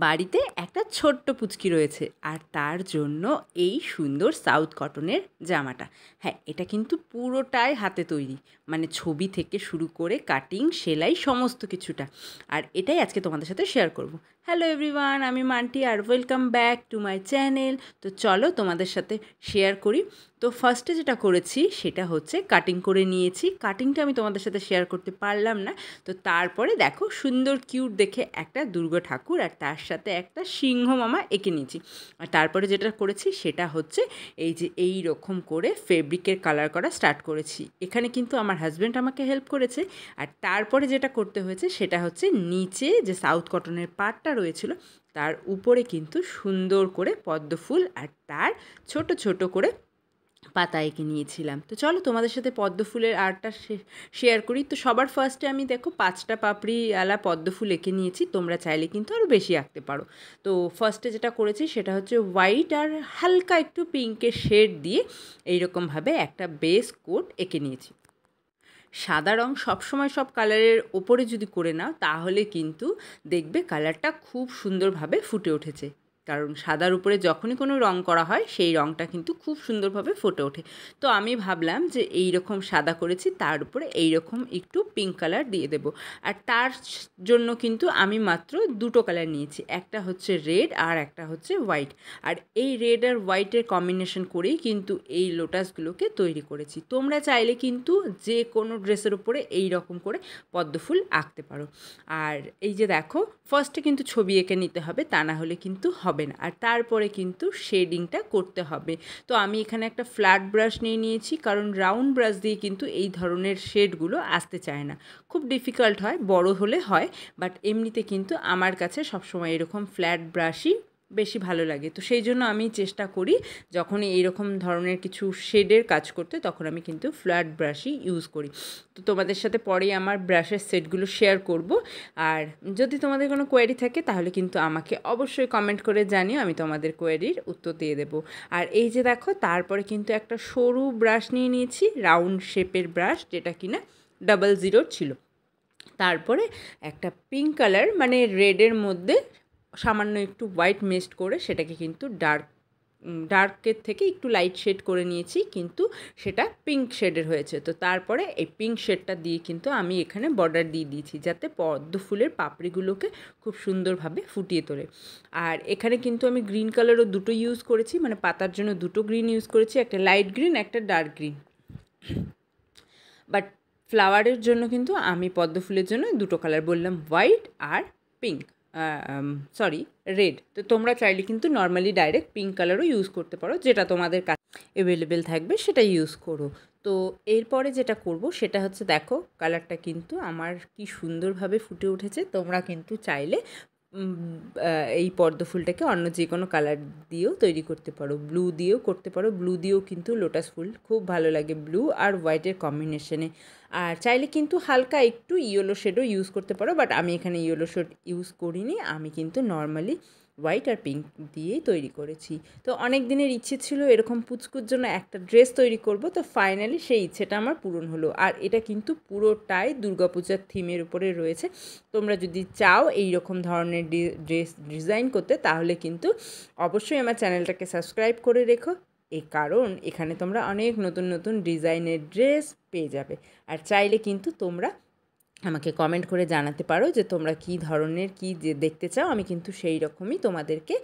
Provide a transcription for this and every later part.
বাড়িতে একটা ছোট্ট পুচকি রয়েছে আর তার জন্য এই সুন্দর সাউথ কটনের জামাটা। হ্যাঁ, এটা কিন্তু পুরোটাই হাতে তৈরি, মানে ছবি থেকে শুরু করে কাটিং, সেলাই সমস্ত কিছুটা। আর এটাই আজকে তোমাদের সাথে শেয়ার করব। হ্যালো এভরিওয়ান, আমি মান্টি আর welcome back to my channel. তো চলো তোমাদের সাথে শেয়ার করি। তো ফার্স্টে যেটা করেছি সেটা হচ্ছে কাটিং করে নিয়েছি। কাটিংটা আমি তোমাদের সাথে শেয়ার করতে পারলাম না। তো তারপরে দেখো সুন্দর কিউট দেখে একটা দুর্গা ঠাকুর আর তার সাথে একটা সিংহ মামা এঁকে নিয়েছি। আর তারপরে যেটা করেছি সেটা হচ্ছে এই যে এই রকম করে ফেব্রিকের কালার করা স্টার্ট করেছি। এখানে কিন্তু আমার হাজব্যান্ড আমাকে হেল্প করেছে। আর তারপরে যেটা করতে হয়েছে সেটা হচ্ছে নিচে যে সাউথ কটনের পাড়টা রয়েছিল তার উপরে কিন্তু সুন্দর করে পদ্ম ফুল আর তার ছোট ছোট করে পাতা এঁকে নিয়েছিলাম। তো চলো তোমাদের সাথে পদ্ম ফুলের আর্টটা শেয়ার করি। তো সবার ফার্স্টে আমি দেখো 5টা পাপড়ি আলা পদ্ম ফুল এঁকে নিয়েছি। তোমরা চাইলে কিন্তু আরও বেশি আঁকতে পারো। তো ফার্স্টে যেটা করেছি সেটা হচ্ছে হোয়াইট আর হালকা একটু পিঙ্কের শেড দিয়ে এইরকমভাবে একটা বেস কোট এঁকে নিয়েছি। সাদা রঙ সবসময় সব কালারের ওপরে যদি করে নাও তাহলে কিন্তু দেখবে কালারটা খুব সুন্দরভাবে ফুটে উঠেছে। কারণ সাদার উপরে যখনই কোনো রঙ করা হয় সেই রঙটা কিন্তু খুব সুন্দরভাবে ফুটে ওঠে। তো আমি ভাবলাম যে এই রকম সাদা করেছি, তার উপরে এই রকম একটু পিঙ্ক কালার দিয়ে দেব। আর তার জন্য কিন্তু আমি মাত্র দুটো কালার নিয়েছি, একটা হচ্ছে রেড আর একটা হচ্ছে হোয়াইট। আর এই রেড আর হোয়াইটের কম্বিনেশন করেই কিন্তু এই লোটাসগুলোকে তৈরি করেছি। তোমরা চাইলে কিন্তু যে কোনো ড্রেসের উপরে এই রকম করে পদ্ম ফুল আঁকতে পারো। আর এই যে দেখো ফার্স্টে কিন্তু ছবি এঁকে নিতে হবে, তা না হলে কিন্তু হবে না। আর তারপরে কিন্তু শেডিংটা করতে হবে। তো আমি এখানে একটা ফ্ল্যাট ব্রাশ নিয়ে নিয়েছি, কারণ রাউন্ড ব্রাশ দিয়ে কিন্তু এই ধরনের শেডগুলো আসতে চায় না, খুব ডিফিকাল্ট হয়। বড় হলে হয়, বাট এমনিতে কিন্তু আমার কাছে সবসময় এরকম ফ্ল্যাট ব্রাশই বেশি ভালো লাগে। তো সেই জন্য আমি চেষ্টা করি যখনই এইরকম ধরনের কিছু শেডের কাজ করতে, তখন আমি কিন্তু ফ্ল্যাট ব্রাশই ইউজ করি। তো তোমাদের সাথে পরেই আমার ব্রাশের সেটগুলো শেয়ার করব। আর যদি তোমাদের কোনো কোয়েরি থাকে তাহলে কিন্তু আমাকে অবশ্যই কমেন্ট করে জানিও, আমি তোমাদের কোয়েরির উত্তর দিয়ে দেবো। আর এই যে দেখো তারপরে কিন্তু একটা সরু ব্রাশ নিয়ে নিয়েছি, রাউন্ড শেপের ব্রাশ, যেটা কিনা 00 ছিল। তারপরে একটা পিঙ্ক কালার মানে রেডের মধ্যে সামান্য একটু হোয়াইট মিক্সড করে সেটাকে কিন্তু ডার্কের থেকে একটু লাইট শেড করে নিয়েছি, কিন্তু সেটা পিঙ্ক শেডের হয়েছে। তো তারপরে এই পিঙ্ক শেডটা দিয়ে কিন্তু আমি এখানে বর্ডার দিয়ে দিয়েছি, যাতে পদ্ম ফুলের পাপড়িগুলোকে খুব সুন্দরভাবে ফুটিয়ে তোলে। আর এখানে কিন্তু আমি গ্রিন কালারও দুটো ইউজ করেছি, মানে পাতার জন্য দুটো গ্রিন ইউজ করেছি, একটা লাইট গ্রিন একটা ডার্ক গ্রিন। বাট ফ্লাওয়ারের জন্য কিন্তু আমি পদ্ম ফুলের জন্য দুটো কালার বললাম, হোয়াইট আর পিঙ্ক, সরি রেড। তো তোমরা চাইলে কিন্তু নর্মালি ডাইরেক্ট পিঙ্ক কালারও ইউজ করতে পারো, যেটা তোমাদের কাছে অ্যাভেলেবেল থাকবে সেটা ইউজ করো। তো এরপরে যেটা করব সেটা হচ্ছে দেখো কালারটা কিন্তু আমার কি সুন্দরভাবে ফুটে উঠেছে। তোমরা কিন্তু চাইলে এই পদ্ম ফুলটাকে অন্য যে কোনো কালার দিয়েও তৈরি করতে পারো, ব্লু দিয়েও করতে পারো। ব্লু দিয়েও কিন্তু লোটাস ফুল খুব ভালো লাগে, ব্লু আর হোয়াইটের কম্বিনেশনে। আর চাইলে কিন্তু হালকা একটু ইয়েলো শেডও ইউজ করতে পারো, বাট আমি এখানে ইয়েলো শেড ইউজ করিনি, আমি কিন্তু নর্মালি হোয়াইট আর পিঙ্ক দিয়েই তৈরি করেছি। তো অনেক দিনের ইচ্ছে ছিল এরকম পুচকুর জন্য একটা ড্রেস তৈরি করব, তো ফাইনালি সেই ইচ্ছেটা আমার পূরণ হলো। আর এটা কিন্তু পুরোটাই দুর্গাপূজার থিমের উপরে রয়েছে। তোমরা যদি চাও এই রকম ধরনের ড্রেস ডিজাইন করতে, তাহলে কিন্তু অবশ্যই আমার চ্যানেলটাকে সাবস্ক্রাইব করে রেখো। এই কারণ এখানে তোমরা অনেক নতুন নতুন ডিজাইনের ড্রেস পেয়ে যাবে। আর চাইলে কিন্তু তোমরা আমাকে কমেন্ট করে জানাতে পারো যে তোমরা কী ধরনের কী যে দেখতে চাও, আমি কিন্তু সেই রকমই তোমাদেরকে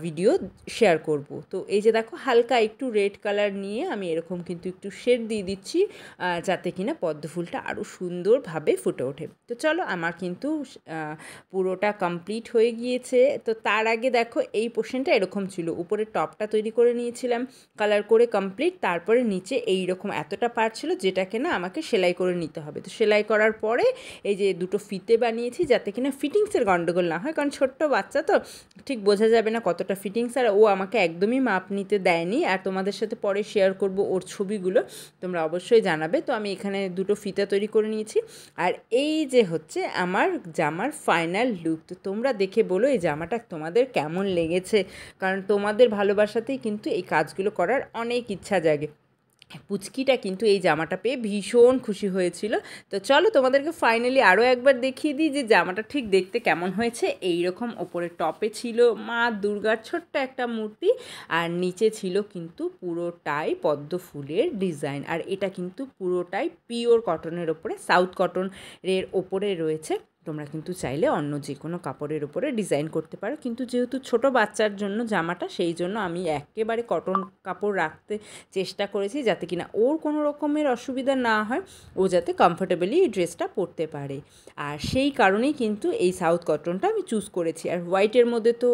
ভিডিও শেয়ার করব। তো এই যে দেখো হালকা একটু রেড কালার নিয়ে আমি এরকম কিন্তু একটু শেড দিয়ে দিচ্ছি, যাতে কিনা পদ্ম ফুলটা আরও সুন্দরভাবে ফুটে ওঠে। তো চলো আমার কিন্তু পুরোটা কমপ্লিট হয়ে গিয়েছে। তো তার আগে দেখো এই পোর্শনটা এরকম ছিল, উপরে টপটা তৈরি করে নিয়েছিলাম কালার করে কমপ্লিট, তারপরে নিচে এই রকম এতটা পার্ট ছিল যেটাকে না আমাকে সেলাই করে নিতে হবে। তো সেলাই করার পরে এই যে দুটো ফিতে বানিয়েছি, যাতে কিনা ফিটিংসের গন্ডগোল না হয়, কারণ ছোট্ট বাচ্চা তো ঠিক বোঝা যাবে না কতটা ফিটিংস। আর ও আমাকে একদমই মাপ নিতে দেয়নি, আর তোমাদের সাথে পরে শেয়ার করব ওর ছবিগুলো, তোমরা অবশ্যই জানাবে। তো আমি এখানে দুটো ফিতা তৈরি করে নিয়েছি। আর এই যে হচ্ছে আমার জামার ফাইনাল লুক। তো তোমরা দেখে বলো এই জামাটা তোমাদের কেমন লেগেছে, কারণ তোমাদের ভালোবাসাতেই কিন্তু এই কাজগুলো করার অনেক ইচ্ছা জাগে। পুচকিটা কিন্তু এই জামাটা পেয়ে ভীষণ খুশি হয়েছিল। তো চলো তোমাদেরকে ফাইনালি আরও একবার দেখিয়ে দিই যে জামাটা ঠিক দেখতে কেমন হয়েছে। এই রকম ওপরে টপে ছিল মা দুর্গার ছোট্ট একটা মূর্তি, আর নিচে ছিল কিন্তু পুরোটাই পদ্ম ফুলের ডিজাইন। আর এটা কিন্তু পুরোটাই পিওর কটনের ওপরে, সাউথ কটনের ওপরে রয়েছে। তোমরা কিন্তু চাইলে অন্য যে কোনো কাপড়ের উপরে ডিজাইন করতে পারো, কিন্তু যেহেতু ছোট বাচ্চার জন্য জামাটা, সেই জন্য আমি একেবারে কটন কাপড় রাখতে চেষ্টা করেছি, যাতে কিনা ওর কোনো রকমের অসুবিধা না হয়, ও যাতে কমফোর্টেবলি এই ড্রেসটা পরতে পারে। আর সেই কারণেই কিন্তু এই সাউথ কটনটা আমি চুজ করেছি। আর হোয়াইটের মধ্যে তো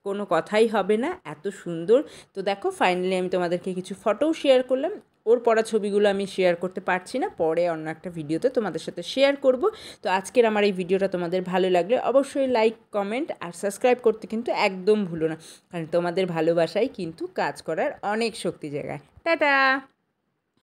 কোনো কথাই হবে না, এত সুন্দর। তো দেখো ফাইনালি আমি তোমাদেরকে কিছু ফটোও শেয়ার করলাম। ওর পড়া ছবিগুলো আমি শেয়ার করতে পারছি না, পরে অন্য একটা ভিডিওতে তোমাদের সাথে শেয়ার করব। তো আজকের আমার এই ভিডিওটা তোমাদের ভালো লাগলে অবশ্যই লাইক, কমেন্ট আর সাবস্ক্রাইব করতে কিন্তু একদম ভুলো না, কারণ তোমাদের ভালোবাসাই কিন্তু কাজ করার অনেক শক্তি জাগায়। টাটা।